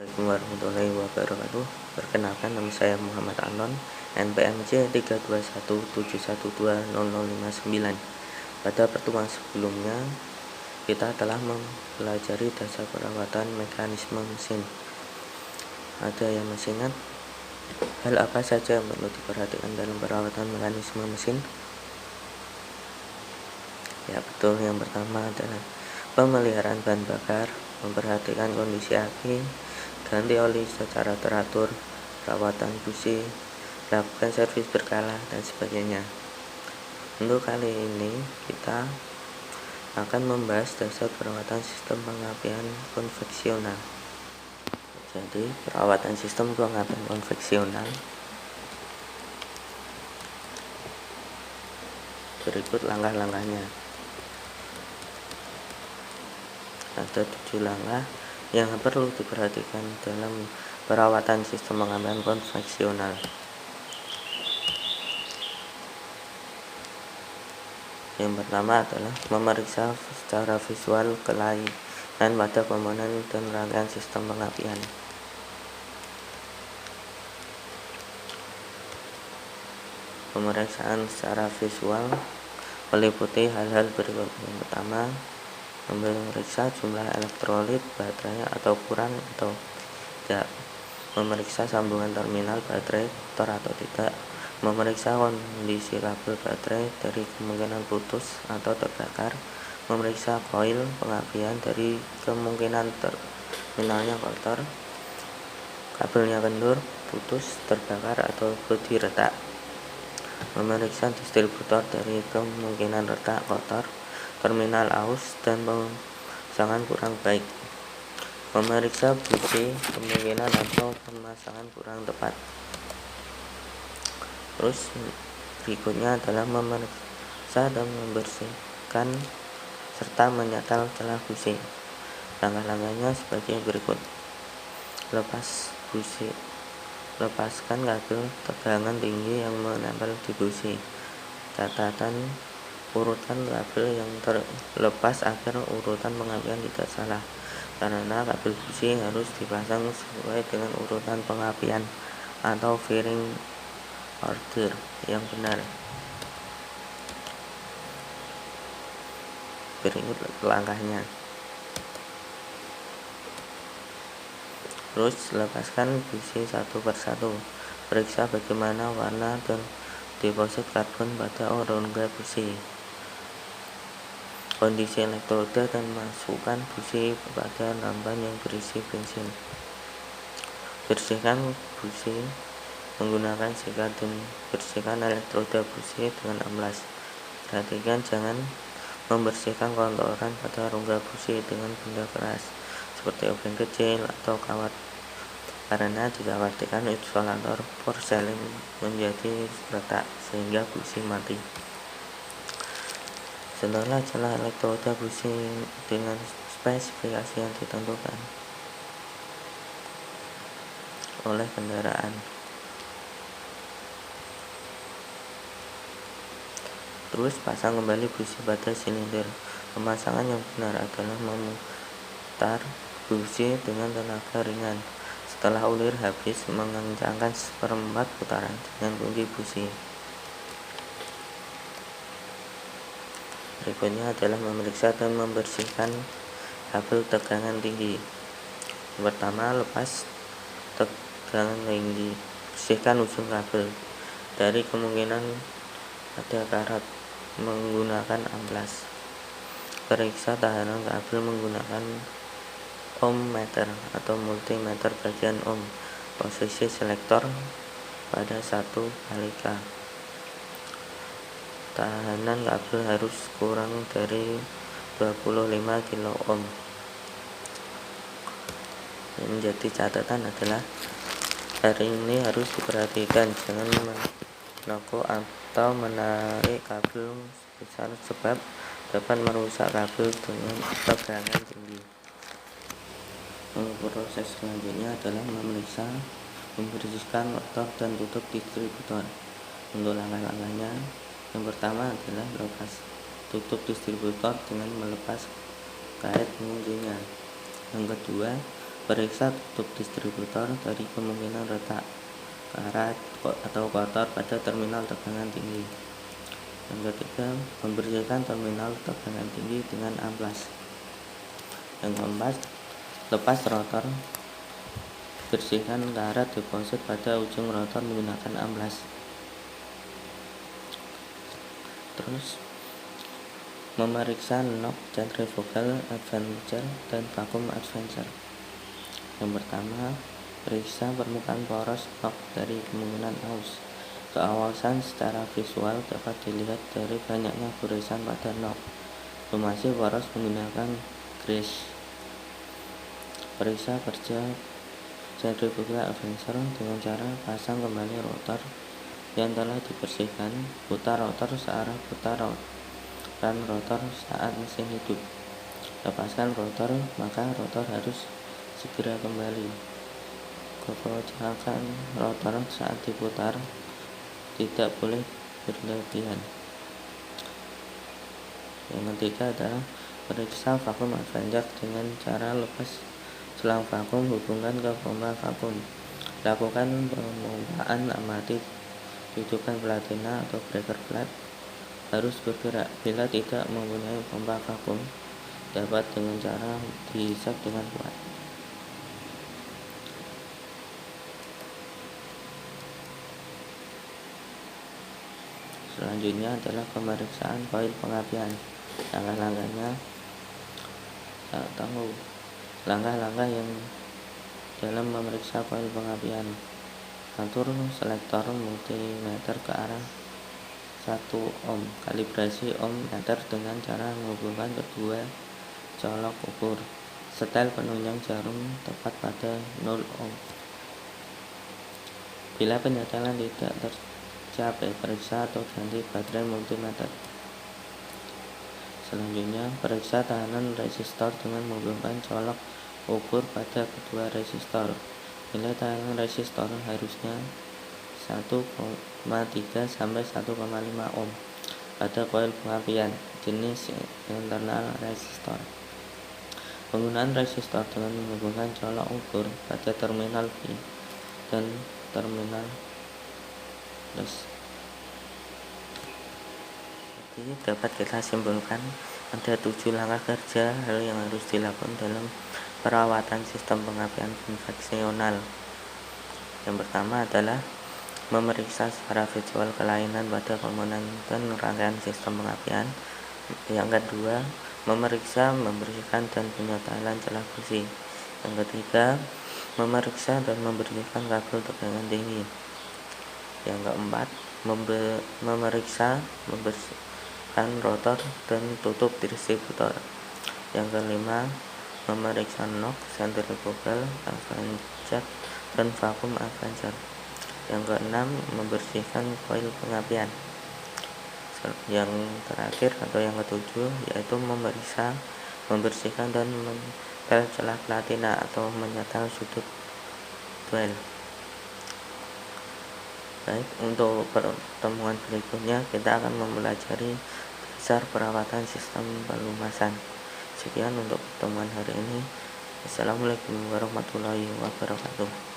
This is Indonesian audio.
Assalamualaikum warahmatullahi wabarakatuh. Perkenalkan, nama saya Muhammad Anon, NPMJ 32171200059. Pada pertemuan sebelumnya, kita telah mempelajari dasar perawatan mekanisme mesin. Ada yang masih ingat hal apa saja yang perlu diperhatikan dalam perawatan mekanisme mesin? Ya betul, yang pertama adalah pemeliharaan bahan bakar, memperhatikan kondisi aki, ganti oli secara teratur, perawatan busi, lakukan servis berkala, dan sebagainya. Untuk kali ini kita akan membahas dasar perawatan sistem pengapian konveksional. Jadi perawatan sistem pengapian konveksional berikut langkah-langkahnya. Ada 7 langkah yang perlu diperhatikan dalam perawatan sistem pengapian konveksional. Yang pertama adalah memeriksa secara visual kelainan pada komponen dan rangkaian sistem pengapian. Pemeriksaan secara visual meliputi hal-hal berikut. Yang pertama, memeriksa jumlah elektrolit baterai atau kurang atau tidak, memeriksa sambungan terminal baterai kotor atau tidak, memeriksa kondisi kabel baterai dari kemungkinan putus atau terbakar, memeriksa koil pengapian dari kemungkinan terminalnya kotor, kabelnya kendur, putus, terbakar atau bodi retak, memeriksa distributor dari kemungkinan retak, kotor, terminal aus, dan pemasangan kurang baik, memeriksa busi kemungkinan atau pemasangan kurang tepat. Terus berikutnya adalah memeriksa dan membersihkan serta menyetel celah busi. Langkah-langkahnya sebagai berikut. Lepas busi, lepaskan kabel tegangan tinggi yang menempel di busi. Catatan urutan kabel yang terlepas agar urutan pengapian tidak salah, karena kabel busi harus dipasang sesuai dengan urutan pengapian atau firing order yang benar. Berikut langkahnya. Terus lepaskan busi satu persatu. Periksa bagaimana warna dan deposit karbon pada rongga busi, kondisi elektroda, dan masukkan busi pada lamban yang berisi bensin. Bersihkan busi menggunakan sikat dan bersihkan elektroda busi dengan amplas. Perhatikan jangan membersihkan kotoran pada rongga busi dengan benda keras seperti obeng kecil atau kawat, karena dikhawatirkan isolator porselen menjadi retak sehingga busi mati. Setelah celah elektroda busi dengan spesifikasi yang ditentukan oleh kendaraan. Terus pasang kembali busi pada silinder. Pemasangan yang benar adalah memutar busi dengan tenaga ringan. Setelah ulir habis, mengencangkan 1/4 putaran dengan kunci busi. Berikutnya adalah memeriksa dan membersihkan kabel tegangan tinggi. Yang pertama, lepas tegangan tinggi. Bersihkan ujung kabel dari kemungkinan ada karat menggunakan amplas. Periksa tahanan kabel menggunakan ohm meter atau multimeter bagian ohm. Posisi selektor pada 1 kali K. Tahanan kabel harus kurang dari 25 kilo ohm. Yang menjadi catatan adalah hari ini harus diperhatikan, jangan menekuk atau menarik kabel besar sebab dapat merusak kabel dengan tegangan tinggi. Proses selanjutnya adalah memeriksa, membersihkan motor dan tutup distributor. Untuk langkah-langkahnya, yang pertama adalah lepas tutup distributor dengan melepas kait penguncinya. Yang kedua, Periksa tutup distributor dari kemungkinan retak, karat, atau kotor pada terminal tegangan tinggi. Yang ketiga, membersihkan terminal tegangan tinggi dengan amplas. Yang keempat, lepas rotor, bersihkan karat deposit pada ujung rotor menggunakan amplas. Terus, memeriksa knob centrifugal advancer dan vacuum advancer. Yang pertama, periksa permukaan poros knob dari kemungkinan aus. Keawasan secara visual dapat dilihat dari banyaknya goresan pada knob. Lumasi poros menggunakan grease. Periksa kerja centrifugal advancer dengan cara pasang kembali rotor yang telah dibersihkan. Putar rotor searah putaran rotor saat mesin hidup. Lepaskan rotor, maka rotor harus segera kembali. Kekocakan rotor saat diputar tidak boleh berlebihan. Yang ketiga adalah periksa vakum advancer dengan cara lepas selang vakum, hubungkan ke pompa vakum. Lakukan pemompaan amati dudukan platina atau breaker plate harus bergerak. Bila tidak mempunyai pompa vakum, dapat dengan cara dihisap dengan kuat. Selanjutnya adalah pemeriksaan koil pengapian. Langkah-langkahnya tahu. Langkah-langkah yang dalam memeriksa koil pengapian. Atur selektor multimeter ke arah 1 ohm. Kalibrasi ohm meter dengan cara menghubungkan kedua colok ukur. Setel penunjang jarum tepat pada 0 ohm. Bila penyetelan tidak tercapai, periksa atau ganti baterai multimeter. Selanjutnya, periksa tahanan resistor dengan menghubungkan colok ukur pada kedua resistor. Nilai tahanan resistor harusnya 1,3 sampai 1,5 ohm pada koil pengapian jenis internal resistor. Penggunaan resistor dengan menghubungkan colok ukur pada terminal B dan terminal plus. Jadi dapat kita simpulkan ada 7 langkah kerja hal yang harus dilakukan dalam perawatan sistem pengapian konveksional. Yang pertama adalah memeriksa secara visual kelainan pada komponen dan rangkaian sistem pengapian. Yang kedua, memeriksa, membersihkan dan penyetelan celah besi. Yang ketiga, memeriksa dan membersihkan kabel tegangan tinggi. Yang keempat, memeriksa, membersihkan rotor dan tutup distributor. Yang kelima, memeriksa knob centrifugal advancer dan vacuum advancer. Yang keenam, membersihkan koil pengapian. Yang terakhir atau yang ketujuh yaitu memeriksa, membersihkan dan menyetel celah platina atau menyetel sudut duel. Baik, untuk pertemuan berikutnya kita akan mempelajari dasar perawatan sistem pelumasan. Sekian untuk pertemuan hari ini. Assalamualaikum warahmatullahi wabarakatuh.